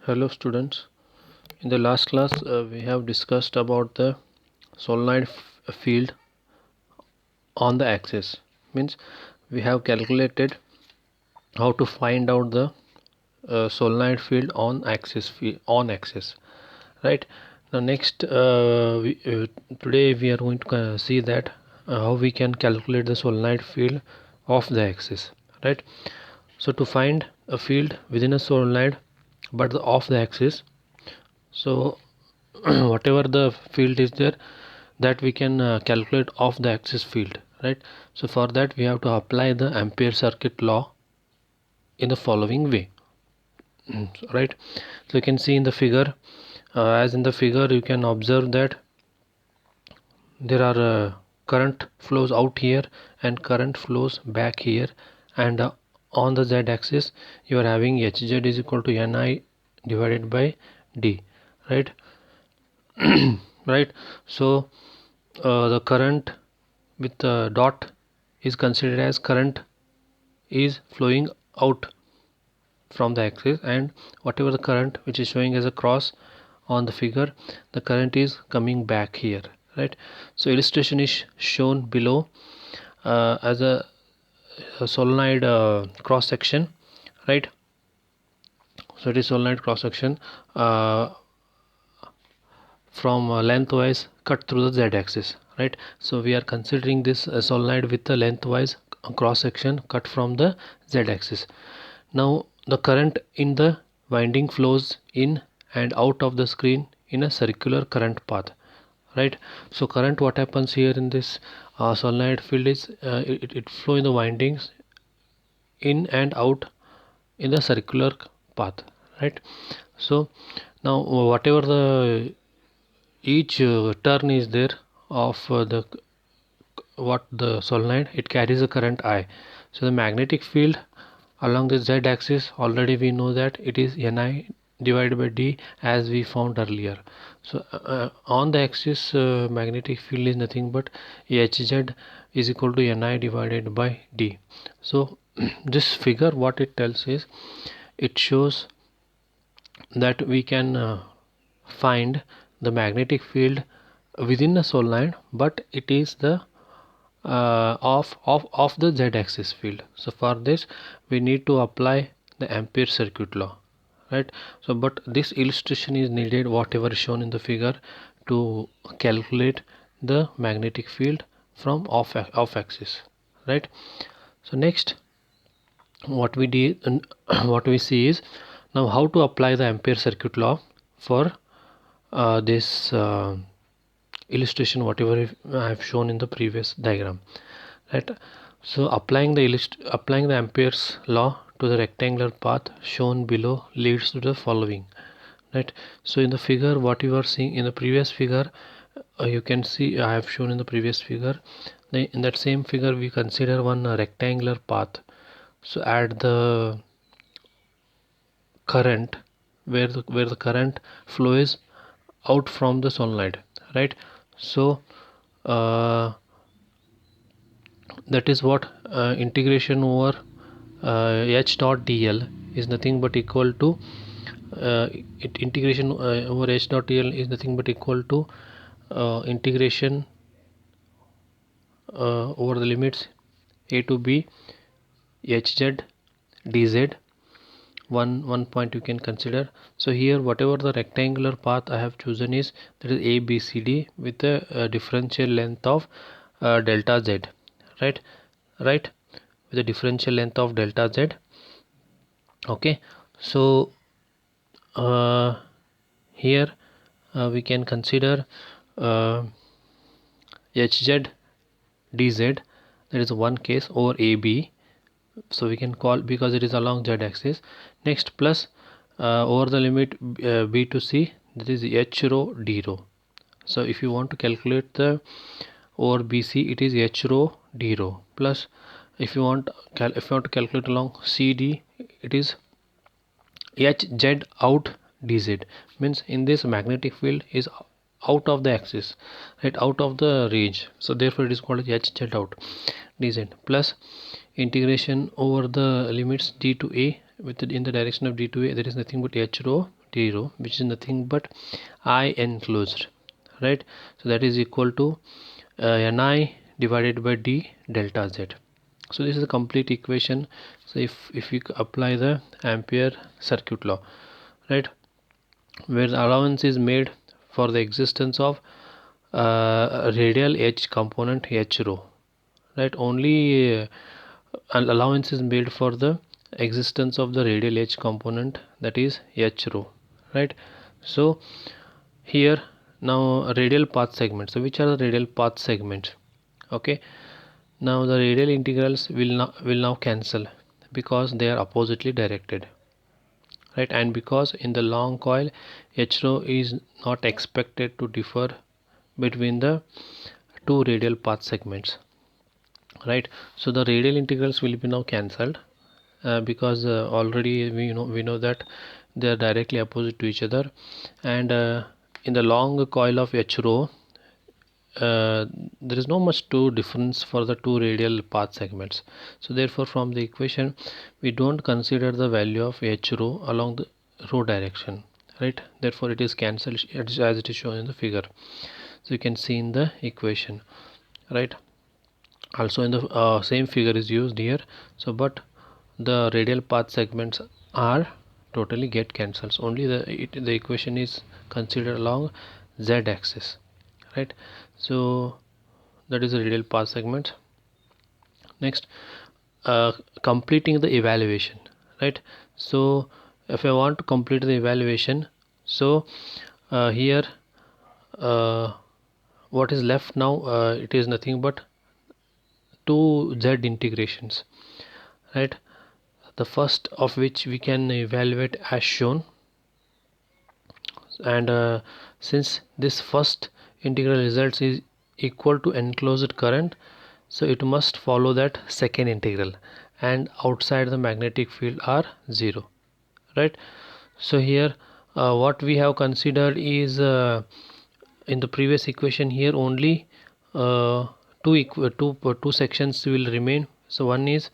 Hello students. In the last class we have discussed about the solenoid field on the axis. Means we have calculated how to find out the solenoid field on axis, right? Now next today we are going to see that how we can calculate the solenoid field of the axis, right? So to find a field within a solenoid but off the axis, so whatever the field is there, that we can calculate off the axis field, right? So for that we have to apply the Ampere circuit law in the following way. Right, so you can see in the figure, as in the figure you can observe that there are current flows out here and current flows back here, and on the z-axis you are having Hz is equal to Ni divided by d, right? Right, so the current with the dot is considered as current is flowing out from the axis, and whatever the current which is showing as a cross on the figure, the current is coming back here, right? So illustration is shown below as a solenoid cross section, right? So it is solenoid cross section from lengthwise cut through the z-axis, right? So we are considering this solenoid with the lengthwise cross section cut from the z-axis. Now the current in the winding flows in and out of the screen in a circular current path, right? So current, what happens here in this solenoid field is it flow in the windings in and out in the circular path, right? So now whatever the each turn is there of the the solenoid, it carries a current I. So the magnetic field along the z-axis, already we know that it is Ni divided by d, as we found earlier. So on the axis magnetic field is nothing but Hz is equal to Ni divided by d. So this figure, what it tells is, it shows that we can find the magnetic field within a solenoid, but it is the of the z-axis field. So for this we need to apply the Ampere circuit law, right? So but this illustration is needed, whatever is shown in the figure, to calculate the magnetic field from off axis, right? So next what we did and what we see is, now how to apply the Ampere circuit law for this illustration whatever I have shown in the previous diagram, right? So applying the Ampere's law to the rectangular path shown below leads to the following, right? So in the figure what you are seeing in the previous figure, you can see I have shown in the previous figure, in that same figure we consider one rectangular path. So add the current where the current flows out from the solenoid, right? So that is what integration over h dot dl is nothing but equal to integration over h dot dl is nothing but equal to integration over the limits a to b hz dz. One point you can consider. So here whatever the rectangular path I have chosen is, that is a b c d with a differential length of delta z, right? With a differential length of delta z. Okay, so here we can consider hz dz, that is one case, over ab, so we can call, because it is along z axis. Next plus over the limit b to c, that is h rho d rho. So if you want to calculate the over bc, it is h rho d rho, plus if you want to calculate along cd, it is hz out dz. Means in this magnetic field is out of the axis, right, out of the range, so therefore it is called hz out dz, plus integration over the limits d to a with in the direction of d to a, there is nothing but h rho empty row, which is nothing but I enclosed, right? So that is equal to Ni divided by d delta z. So this is a complete equation. So if we apply the Ampere circuit law, right, where the allowance is made for the existence of radial edge component h rho, right, only an allowance is made for the existence of the radial edge component, that is h rho, right? So here now radial path segments. So which are the radial path segments? Okay, now the radial integrals will now cancel because they are oppositely directed, right? And because in the long coil h rho is not expected to differ between the two radial path segments, right? So the radial integrals will be now cancelled because already we know that they are directly opposite to each other, and in the long coil of h rho there is no much to difference for the two radial path segments. So therefore from the equation we don't consider the value of h rho along the rho direction, right? Therefore it is cancelled as it is shown in the figure. So you can see in the equation, right? Also in the same figure is used here. So but the radial path segments are totally get cancels, only the equation is considered along z axis, right? So that is the radial path segment. Next, completing the evaluation, right? So if I want to complete the evaluation, so here what is left now, it is nothing but two z integrations, right? The first of which we can evaluate as shown, and since this first integral results is equal to enclosed current, so it must follow that second integral, and outside the magnetic field are 0, right? So here what we have considered is in the previous equation here only two sections will remain. So one is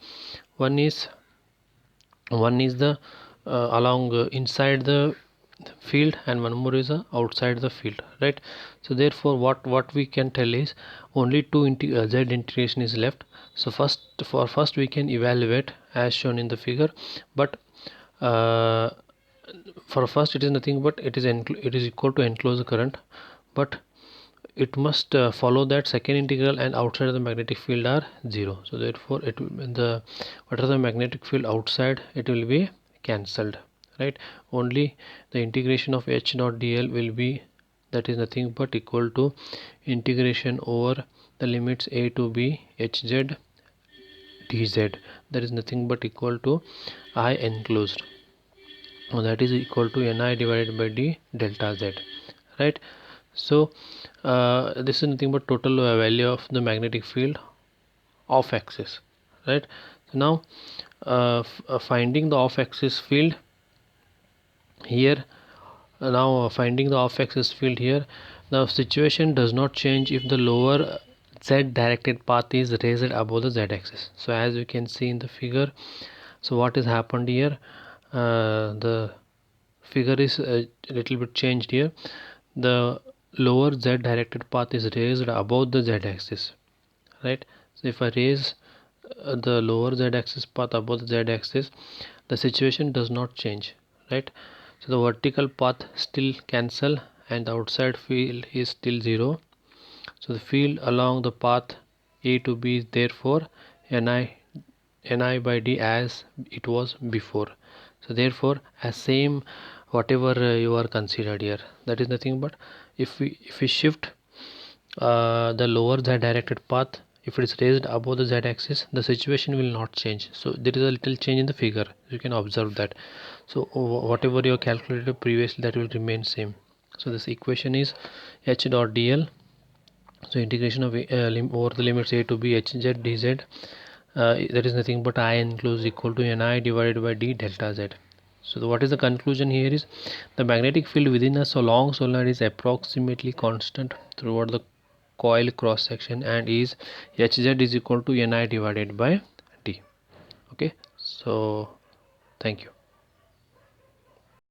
the along inside the field, and one more is outside the field, right? So therefore what we can tell is only z integration is left. So first we can evaluate as shown in the figure, but for first it is nothing but it is equal to enclosed current, but it must follow that second integral, and outside of the magnetic field are 0. So therefore it the whatever the magnetic field outside, it will be cancelled, right? Only the integration of h dot dl will be, that is nothing but equal to integration over the limits a to b hz dz, that is nothing but equal to I enclosed, that is equal to Ni divided by d delta z, right? So this is nothing but total value of the magnetic field off axis, right? So now finding the off axis field here, finding the off axis field here, the situation does not change if the lower z directed path is raised above the z axis. So as you can see in the figure, so what has happened here, the figure is a little bit changed here. The lower z directed path is raised above the z axis, right? So if I raise the lower z axis path above the z axis, the situation does not change, right? So the vertical path still cancel, and the outside field is still 0. So the field along the path a to b is therefore ni by d as it was before. So therefore as same whatever you are considered here, that is nothing but if we shift the lower z directed path, if it is raised above the z axis, the situation will not change. So there is a little change in the figure, you can observe that. So whatever you calculated previously, that will remain same. So this equation is h dot dl, so integration of over the limits a to b hz dz, that is nothing but I enclosed equal to Ni divided by d delta z. So what is the conclusion here is the magnetic field within a so long solenoid is approximately constant throughout the coil cross section, and is hz is equal to Ni divided by d. Okay, so thank you.